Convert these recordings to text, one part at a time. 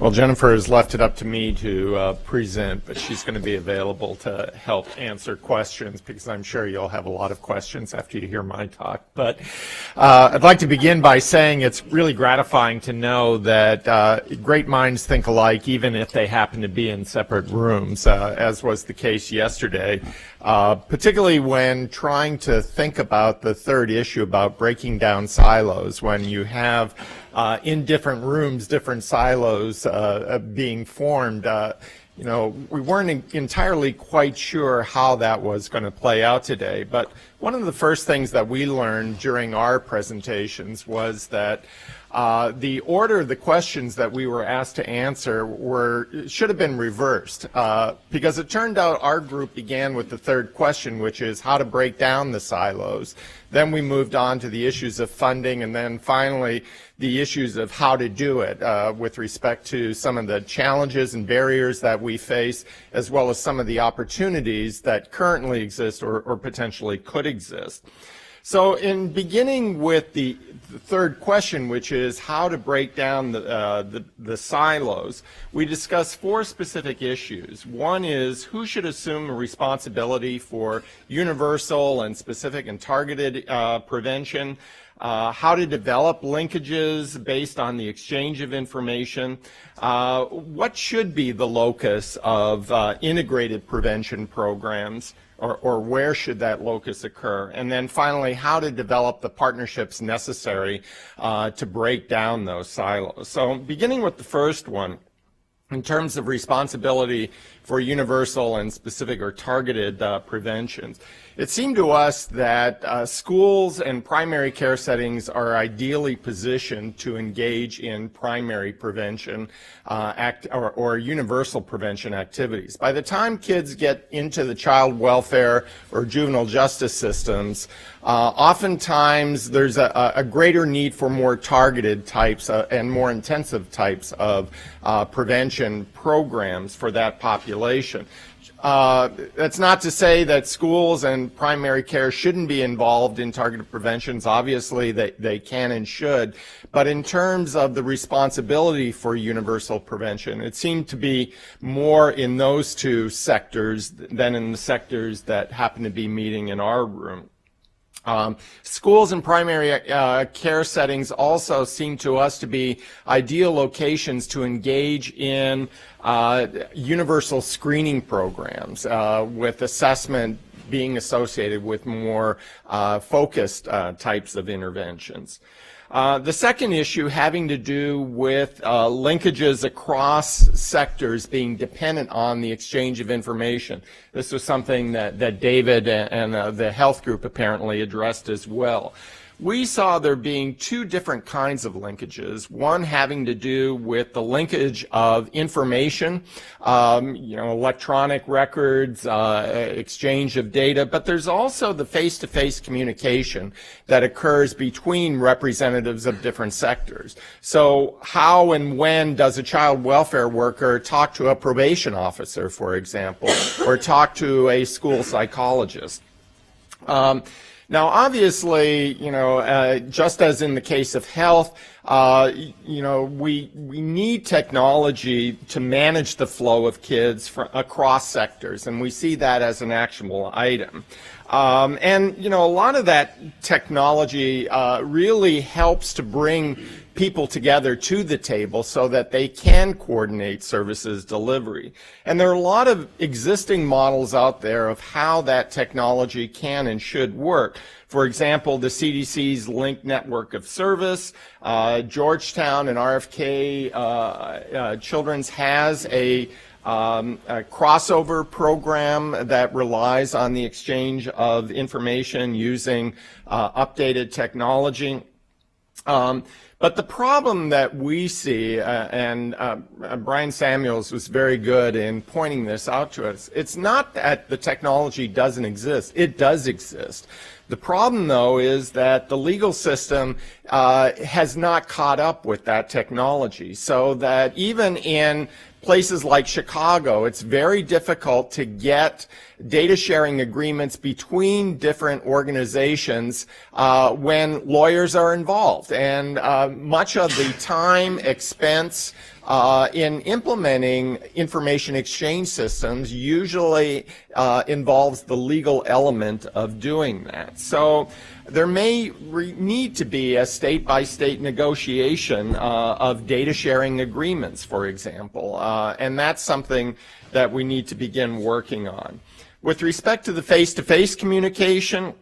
Well, Jennifer has left it up to me to present, but she's going to be available to help answer questions because I'm sure you'll have a lot of questions after you hear my talk. But I'd like to begin by saying it's really gratifying to know that great minds think alike even if they happen to be in separate rooms, as was the case yesterday, particularly when trying to think about the third issue about breaking down silos when you have in different rooms, different silos being formed. You know, we weren't entirely quite sure how that was going to play out today, but one of the first things that we learned during our presentations was that the order of the questions that we were asked to answer should have been reversed because it turned out our group began with the third question, which is how to break down the silos. Then we moved on to the issues of funding, and then finally the issues of how to do it with respect to some of the challenges and barriers that we face, as well as some of the opportunities that currently exist or potentially could exist. So in beginning with the third question, which is how to break down the silos, we discussed four specific issues. One is who should assume responsibility for universal and specific and targeted prevention, how to develop linkages based on the exchange of information, what should be the locus of integrated prevention programs, or where should that locus occur, and then finally how to develop the partnerships necessary to break down those silos. So beginning with the first one, in terms of responsibility for universal and specific or targeted preventions, it seemed to us that schools and primary care settings are ideally positioned to engage in primary prevention or universal prevention activities. By the time kids get into the child welfare or juvenile justice systems, oftentimes there's a greater need for more targeted types and more intensive types of prevention programs for that population. That's not to say that schools and primary care shouldn't be involved in targeted preventions. Obviously, they can and should. But in terms of the responsibility for universal prevention, it seemed to be more in those two sectors than in the sectors that happen to be meeting in our room. Schools and primary care settings also seem to us to be ideal locations to engage in universal screening programs with assessment being associated with more focused types of interventions. The second issue having to do with linkages across sectors being dependent on the exchange of information. This was something that David and the health group apparently addressed as well. We saw there being two different kinds of linkages, one having to do with the linkage of information, electronic records, exchange of data, but there's also the face-to-face communication that occurs between representatives of different sectors. So how and when does a child welfare worker talk to a probation officer, for example, or talk to a school psychologist? Now, obviously, just as in the case of health, we need technology to manage the flow of kids across sectors, and we see that as an actionable item. A lot of that technology really helps to bring people together to the table so that they can coordinate services delivery. And there are a lot of existing models out there of how that technology can and should work. For example, the CDC's Link Network of Service, Georgetown and RFK Children's has a crossover program that relies on the exchange of information using updated technology. But the problem that we see, and Brian Samuels was very good in pointing this out to us, it's not that the technology doesn't exist. It does exist. The problem, though, is that the legal system has not caught up with that technology, so that even in places like Chicago, it's very difficult to get data sharing agreements between different organizations when lawyers are involved. And much of the time, expense, in implementing information exchange systems usually involves the legal element of doing that. So there may need to be a state-by-state negotiation of data sharing agreements, for example, and that's something that we need to begin working on. With respect to the face-to-face communication,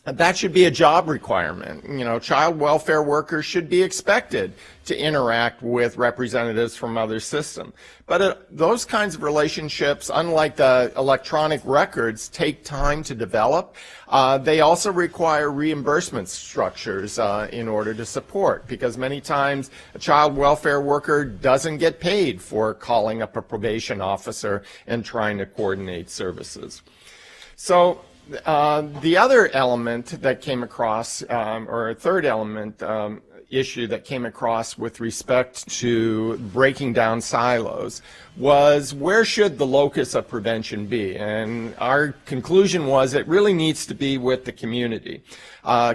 that should be a job requirement. You know, child welfare workers should be expected to interact with representatives from other systems. But those kinds of relationships, unlike the electronic records, take time to develop. They also require reimbursement structures in order to support, because many times a child welfare worker doesn't get paid for calling up a probation officer and trying to coordinate services. So the other element that came across, or a third element issue that came across with respect to breaking down silos, was where should the locus of prevention be? And our conclusion was it really needs to be with the community.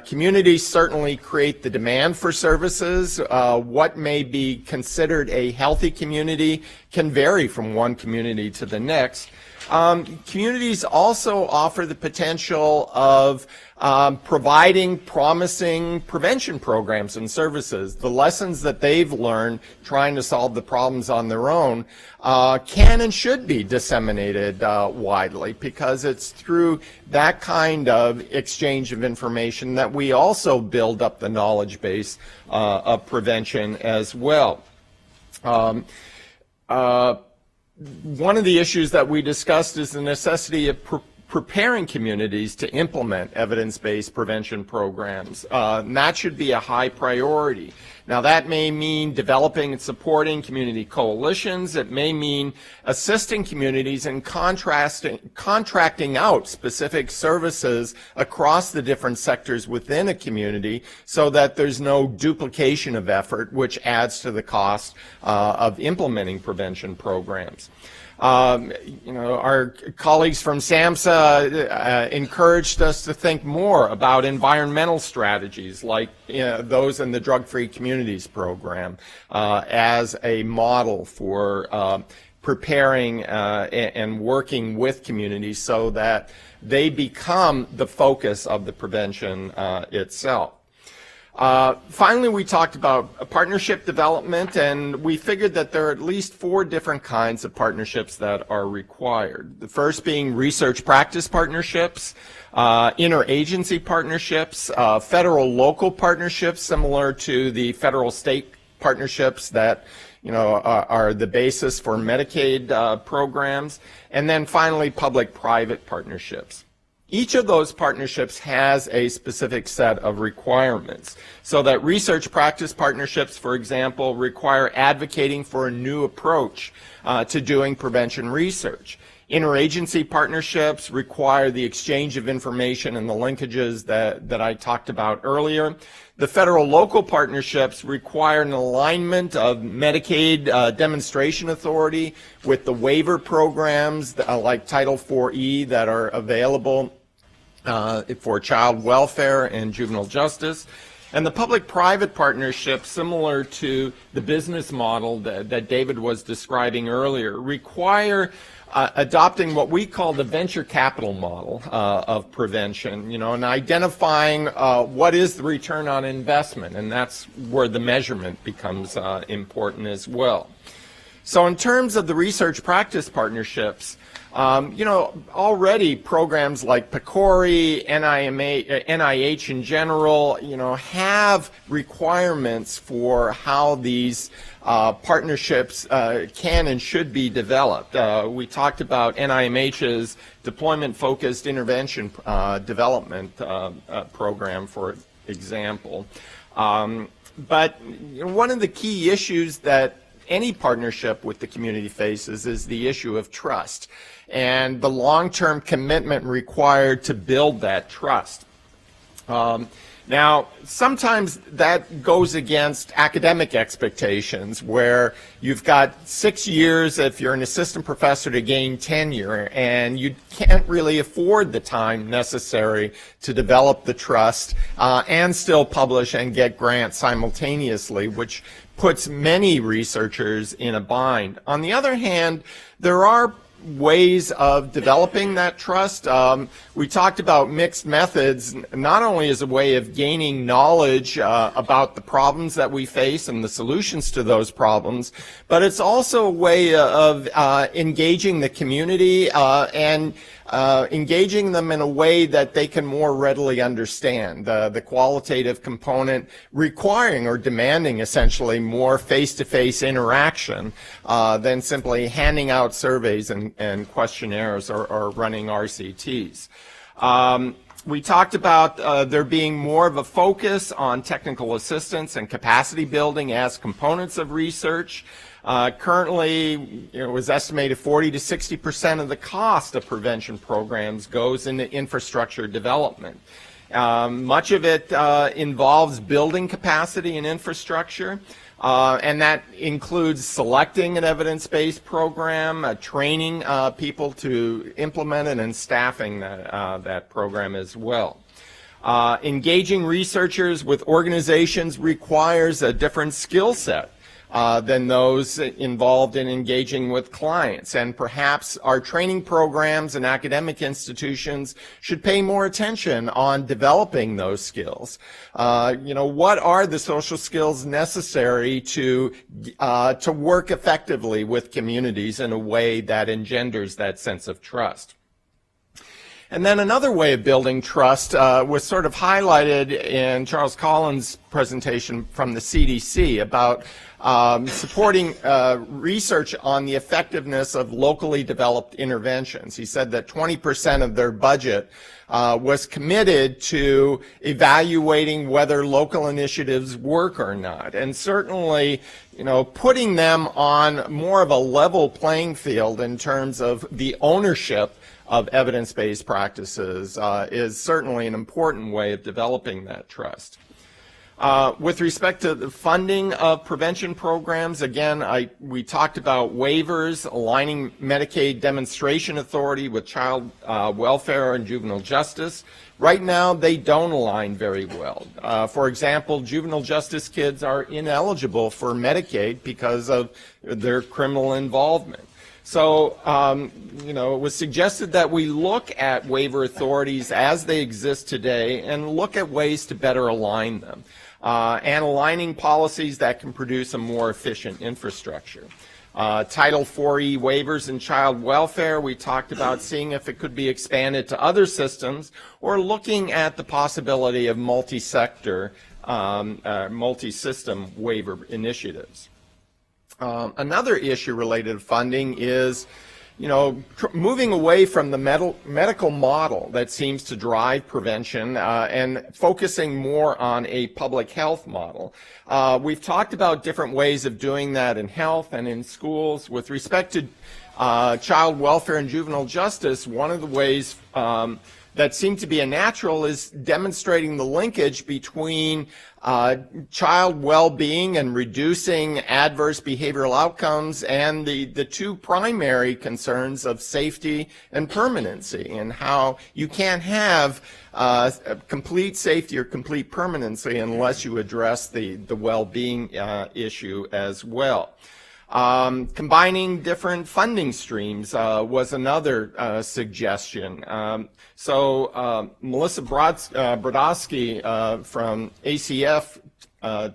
Communities certainly create the demand for services. What may be considered a healthy community can vary from one community to the next. Communities also offer the potential of providing promising prevention programs and services. The lessons that they've learned trying to solve the problems on their own can and should be disseminated widely, because it's through that kind of exchange of information that we also build up the knowledge base of prevention as well. One of the issues that we discussed is the necessity of preparing communities to implement evidence-based prevention programs. And that should be a high priority. Now, that may mean developing and supporting community coalitions. It may mean assisting communities in contracting out specific services across the different sectors within a community so that there's no duplication of effort, which adds to the cost of implementing prevention programs. Our colleagues from SAMHSA encouraged us to think more about environmental strategies like those in the Drug-Free Communities program as a model for preparing and working with communities so that they become the focus of the prevention itself. Finally, we talked about partnership development, and we figured that there are at least 4 different kinds of partnerships that are required. The first being research practice partnerships, interagency partnerships, federal-local partnerships similar to the federal-state partnerships that are the basis for Medicaid programs, and then finally public-private partnerships. Each of those partnerships has a specific set of requirements, so that research practice partnerships, for example, require advocating for a new approach to doing prevention research. Interagency partnerships require the exchange of information and the linkages that I talked about earlier. The federal-local partnerships require an alignment of Medicaid demonstration authority with the waiver programs like Title IV-E that are available for child welfare and juvenile justice. And the public-private partnership, similar to the business model that David was describing earlier, require adopting what we call the venture capital model of prevention, and identifying what is the return on investment, and that's where the measurement becomes important as well. So in terms of the research practice partnerships, already programs like PCORI, NIH in general, have requirements for how these partnerships can and should be developed. We talked about NIMH's deployment-focused intervention development program, for example. But one of the key issues that any partnership with the community faces is the issue of trust and the long-term commitment required to build that trust. Now, sometimes that goes against academic expectations, where you've got 6 years if you're an assistant professor to gain tenure, and you can't really afford the time necessary to develop the trust and still publish and get grants simultaneously, which puts many researchers in a bind. On the other hand, there are ways of developing that trust. We talked about mixed methods, not only as a way of gaining knowledge about the problems that we face and the solutions to those problems, but it's also a way of engaging the community and engaging them in a way that they can more readily understand. The qualitative component requiring or demanding essentially more face-to-face interaction than simply handing out surveys and questionnaires or running RCTs. We talked about there being more of a focus on technical assistance and capacity building as components of research. Currently, it was estimated 40 to 60% of the cost of prevention programs goes into infrastructure development. Much of it involves building capacity and infrastructure, and that includes selecting an evidence-based program, training people to implement it, and staffing that program as well. Engaging researchers with organizations requires a different skill set than those involved in engaging with clients. And perhaps our training programs and academic institutions should pay more attention on developing those skills. What are the social skills necessary to work effectively with communities in a way that engenders that sense of trust? And then another way of building trust was sort of highlighted in Charles Collins' presentation from the CDC about supporting research on the effectiveness of locally developed interventions. He said that 20% of their budget was committed to evaluating whether local initiatives work or not. And certainly, putting them on more of a level playing field in terms of the ownership of evidence-based practices is certainly an important way of developing that trust. With respect to the funding of prevention programs, again, we talked about waivers, aligning Medicaid demonstration authority with child welfare and juvenile justice. Right now, they don't align very well. For example, juvenile justice kids are ineligible for Medicaid because of their criminal involvement. So, it was suggested that we look at waiver authorities as they exist today and look at ways to better align them, and aligning policies that can produce a more efficient infrastructure. Title IV-E waivers in child welfare, we talked about seeing if it could be expanded to other systems or looking at the possibility of multi-sector, multi-system waiver initiatives. Another issue related to funding is, moving away from the medical model that seems to drive prevention and focusing more on a public health model. We've talked about different ways of doing that in health and in schools. With respect to child welfare and juvenile justice, one of the ways that seem to be a natural is demonstrating the linkage between child well-being and reducing adverse behavioral outcomes and the two primary concerns of safety and permanency, and how you can't have complete safety or complete permanency unless you address the well-being issue as well. Combining different funding streams was another suggestion. Melissa Brodowski from ACF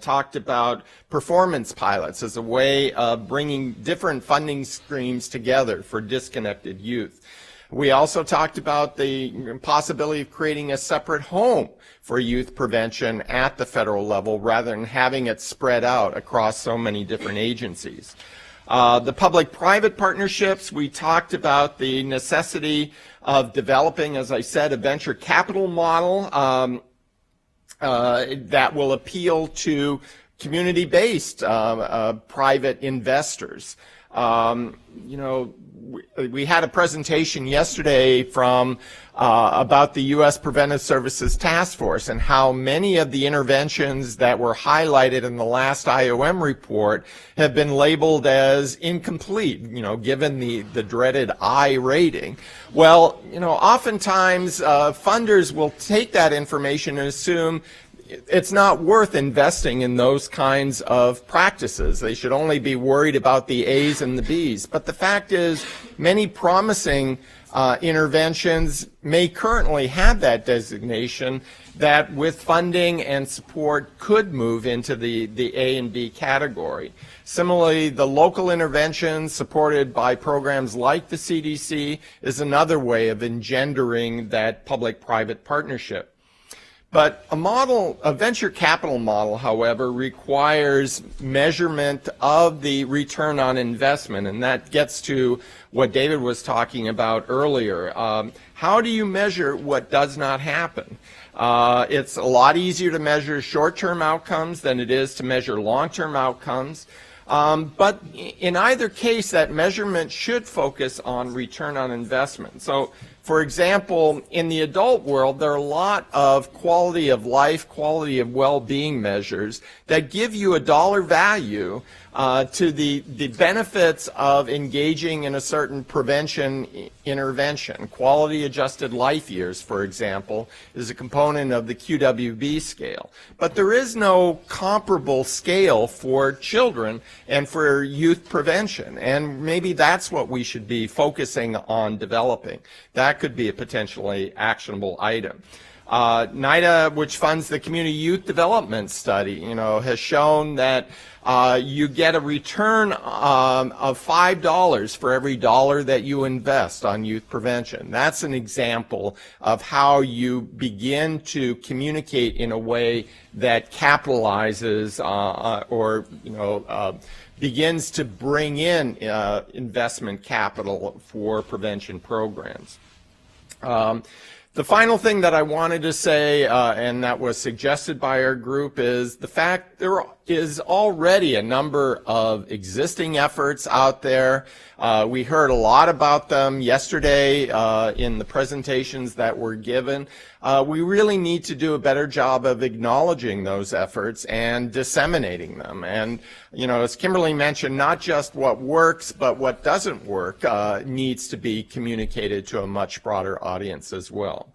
talked about performance pilots as a way of bringing different funding streams together for disconnected youth. We also talked about the possibility of creating a separate home for youth prevention at the federal level rather than having it spread out across so many different agencies. The public-private partnerships, we talked about the necessity of developing, as I said, a venture capital model that will appeal to community-based private investors. We had a presentation yesterday from about the U.S. Preventive Services Task Force and how many of the interventions that were highlighted in the last IOM report have been labeled as incomplete, given the dreaded I rating. Well, oftentimes funders will take that information and assume it's not worth investing in those kinds of practices. They should only be worried about the A's and the B's. But the fact is, many promising interventions may currently have that designation that with funding and support could move into the A and B category. Similarly, the local interventions supported by programs like the CDC is another way of engendering that public-private partnership. But a venture capital model, however, requires measurement of the return on investment, and that gets to what David was talking about earlier. How do you measure what does not happen? It's a lot easier to measure short-term outcomes than it is to measure long-term outcomes. But in either case, that measurement should focus on return on investment. So, for example, in the adult world, there are a lot of quality of life, quality of well-being measures that give you a dollar value to the benefits of engaging in a certain prevention intervention. Quality adjusted life years, for example, is a component of the QWB scale. But there is no comparable scale for children and for youth prevention. And maybe that's what we should be focusing on developing. That could be a potentially actionable item. NIDA, which funds the Community Youth Development Study, has shown that you get a return of $5 for every dollar that you invest on youth prevention. That's an example of how you begin to communicate in a way that capitalizes begins to bring in investment capital for prevention programs. The final thing that I wanted to say, and that was suggested by our group, is the fact there is already a number of existing efforts out there. We heard a lot about them yesterday in the presentations that were given. We really need to do a better job of acknowledging those efforts and disseminating them. And, as Kimberly mentioned, not just what works, but what doesn't work needs to be communicated to a much broader audience as well.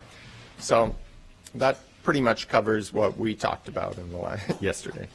So that pretty much covers what we talked about yesterday.